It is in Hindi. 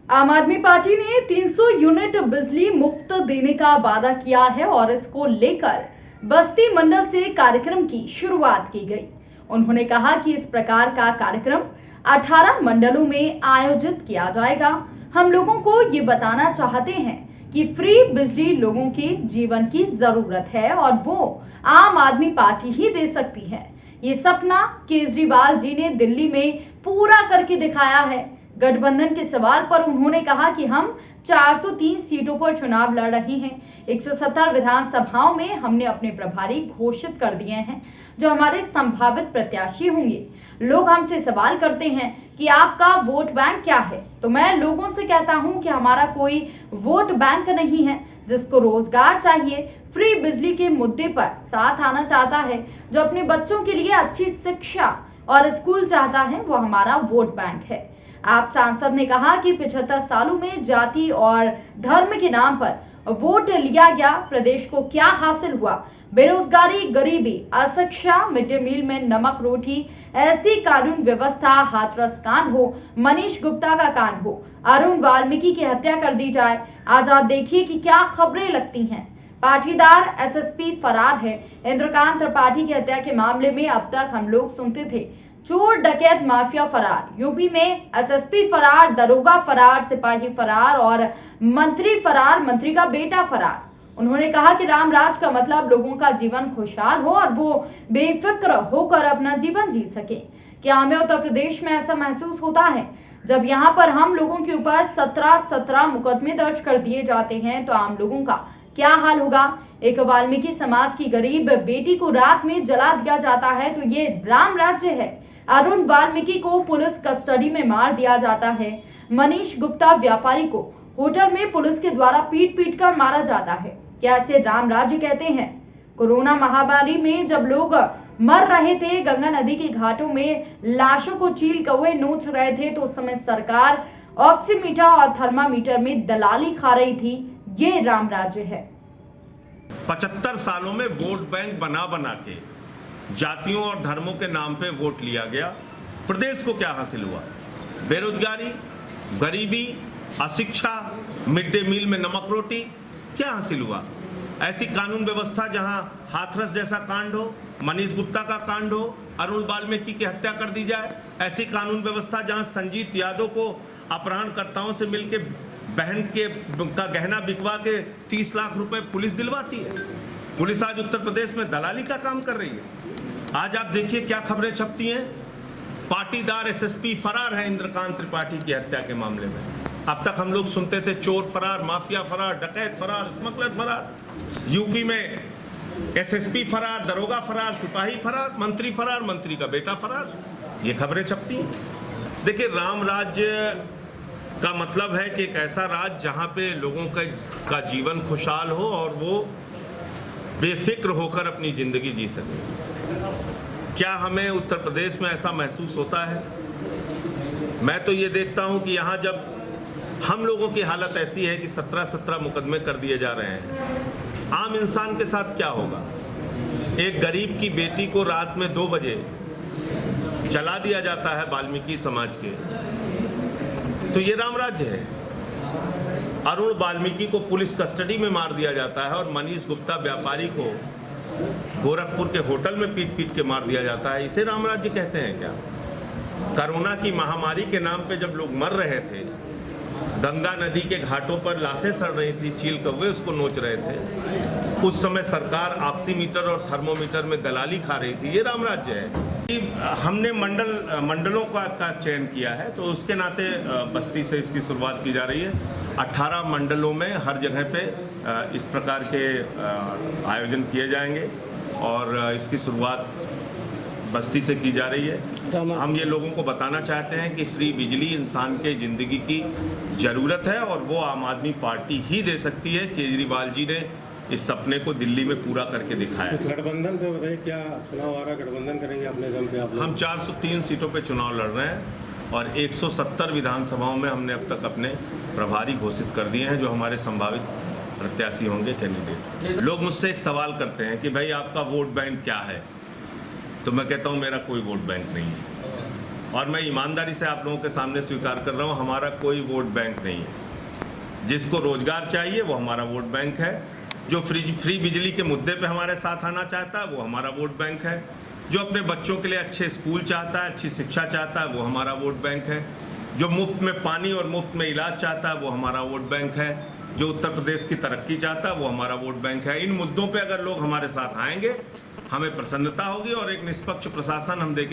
आम आदमी पार्टी ने 300 यूनिट बिजली मुफ्त देने का वादा किया है और इसको लेकर बस्ती मंडल से कार्यक्रम की शुरुआत की गई। उन्होंने कहा कि इस प्रकार का कार्यक्रम 18 मंडलों में आयोजित किया जाएगा। हम लोगों को ये बताना चाहते हैं कि फ्री बिजली लोगों के जीवन की जरूरत है और वो आम आदमी पार्टी ही दे सकती है। ये सपना केजरीवाल जी ने दिल्ली में पूरा करके दिखाया है। गठबंधन के सवाल पर उन्होंने कहा कि हम 403 सीटों पर चुनाव लड़ रहे हैं। 170 विधानसभाओं में हमने अपने प्रभारी घोषित कर दिए हैं जो हमारे संभावित प्रत्याशी होंगे। लोग हमसे सवाल करते हैं कि आपका वोट बैंक क्या है, तो मैं लोगों से कहता हूं कि हमारा कोई वोट बैंक नहीं है। जिसको रोजगार चाहिए, फ्री बिजली के मुद्दे पर साथ आना चाहता है, जो अपने बच्चों के लिए अच्छी शिक्षा और स्कूल चाहता है, वो हमारा वोट बैंक है। आप सांसद ने कहा कि 75 सालों में जाति और धर्म के नाम पर वोट लिया गया। प्रदेश को क्या हासिल हुआ? बेरोजगारी, गरीबी, अशिक्षा, मिड डे मील में नमक रोटी, ऐसी कानून व्यवस्था, हाथरस कांड हो, मनीष गुप्ता का कांड हो, अरुण वाल्मीकि की हत्या कर दी जाए। आज आप देखिए कि क्या खबरें लगती हैं। पाटीदार एसएसपी फरार है। इंद्रकांत त्रिपाठी की हत्या के मामले में अब तक हम लोग सुनते थे चोर डकैत माफिया फरार, यूपी में एसएसपी फरार, दरोगा फरार, सिपाही फरार और मंत्री फरार, मंत्री का बेटा फरार। उन्होंने कहा कि राम राज का मतलब लोगों का जीवन खुशहाल हो और वो बेफिक्र होकर अपना जीवन जी सके। क्या हमें उत्तर प्रदेश में ऐसा महसूस होता है? जब यहाँ पर हम लोगों के ऊपर 17 मुकदमे दर्ज कर दिए जाते हैं तो आम लोगों का क्या हाल होगा? एक वाल्मीकि समाज की गरीब बेटी को रात में जला दिया जाता है तो ये राम राज्य है। अरुण वाल्मीकि को पुलिस कस्टडी में मार दिया जाता है। मनीष गुप्ता व्यापारी को होटल में पुलिस के द्वारा पीट कर मारा जाता है। क्या ऐसे राम राज्य कहते हैं? कोरोना महामारी में जब लोग मर रहे थे, गंगा नदी के घाटों में लाशों को चील कौवे नोच रहे थे, तो उस समय सरकार ऑक्सीमीटर और थर्मामीटर में दलाली खा रही थी। ये राम राज्य है। 75 सालों में वोट बैंक बना के जातियों और धर्मों के नाम पे वोट लिया गया। प्रदेश को क्या हासिल हुआ? बेरोजगारी, गरीबी, अशिक्षा, मिड डे मील में नमक रोटी, क्या हासिल हुआ? ऐसी कानून व्यवस्था जहां हाथरस जैसा कांड हो, मनीष गुप्ता का कांड हो, अरुण वाल्मीकि की हत्या कर दी जाए। ऐसी कानून व्यवस्था जहां संजीत यादव को अपहरणकर्ताओं से मिलकर बहन का गहना बिकवा के 30 लाख रुपए पुलिस दिलवाती है। पुलिस आज उत्तर प्रदेश में दलाली का काम कर रही है। आज आप देखिए क्या खबरें छपती हैं। पाटीदार एसएसपी फरार है इंद्रकांत त्रिपाठी की हत्या के मामले में। अब तक हम लोग सुनते थे चोर फरार, माफिया फरार, डकैत फरार, स्मगलर फरार। यूपी में एसएसपी फरार, दरोगा फरार, सिपाही फरार, मंत्री का बेटा फरार। ये खबरें छपती हैं। देखिए, राम राज्य का मतलब है कि एक ऐसा राज्य जहां पे लोगों का जीवन खुशहाल हो और वो बेफिक्र होकर अपनी जिंदगी जी सके। क्या हमें उत्तर प्रदेश में ऐसा महसूस होता है? मैं तो ये देखता हूं कि यहाँ जब हम लोगों की हालत ऐसी है कि 17 मुकदमे कर दिए जा रहे हैं, आम इंसान के साथ क्या होगा? एक गरीब की बेटी को रात में 2 बजे जला दिया जाता है वाल्मीकि समाज के, तो ये राम राज्य है। अरुण वाल्मीकि को पुलिस कस्टडी में मार दिया जाता है और मनीष गुप्ता व्यापारी को गोरखपुर के होटल में पीट के मार दिया जाता है। इसे राम राज्य कहते हैं क्या? कोरोना की महामारी के नाम पे जब लोग मर रहे थे, गंगा नदी के घाटों पर लाशें सड़ रही थी, चील कौवे उसको नोच रहे थे, उस समय सरकार ऑक्सीमीटर और थर्मोमीटर में दलाली खा रही थी। ये राम राज्य है। हमने मंडलों का चयन किया है, तो उसके नाते बस्ती से इसकी शुरुआत की जा रही है। 18 मंडलों में हर जगह पे इस प्रकार के आयोजन किए जाएंगे और इसकी शुरुआत बस्ती से की जा रही है। हम ये लोगों को बताना चाहते हैं कि फ्री बिजली इंसान के ज़िंदगी की ज़रूरत है और वो आम आदमी पार्टी ही दे सकती है। केजरीवाल जी ने इस सपने को दिल्ली में पूरा करके दिखाया। गठबंधन पे बताइए, क्या चुनाव आ रहा, गठबंधन करेंगे अपने दम पे आप लोग? हम 403 सीटों पे चुनाव लड़ रहे हैं और 170 विधानसभाओं में हमने अब तक अपने प्रभारी घोषित कर दिए हैं जो हमारे संभावित प्रत्याशी होंगे, कैंडिडेट। लोग मुझसे एक सवाल करते हैं कि भाई आपका वोट बैंक क्या है? तो मैं कहता हूँ मेरा कोई वोट बैंक नहीं है। और मैं ईमानदारी से आप लोगों के सामने स्वीकार कर रहा हूँ, हमारा कोई वोट बैंक नहीं है। जिसको रोजगार चाहिए वो हमारा वोट बैंक है। जो फ्री बिजली के मुद्दे पे हमारे साथ आना चाहता है वो हमारा वोट बैंक है। जो अपने बच्चों के लिए अच्छे स्कूल चाहता है, अच्छी शिक्षा चाहता है, वो हमारा वोट बैंक है। जो मुफ्त में पानी और मुफ्त में इलाज चाहता है वो हमारा वोट बैंक है। जो उत्तर प्रदेश की तरक्की चाहता है वो हमारा वोट बैंक है। इन मुद्दों पे अगर लोग हमारे साथ आएंगे हमें प्रसन्नता होगी और एक निष्पक्ष प्रशासन हम देंगे।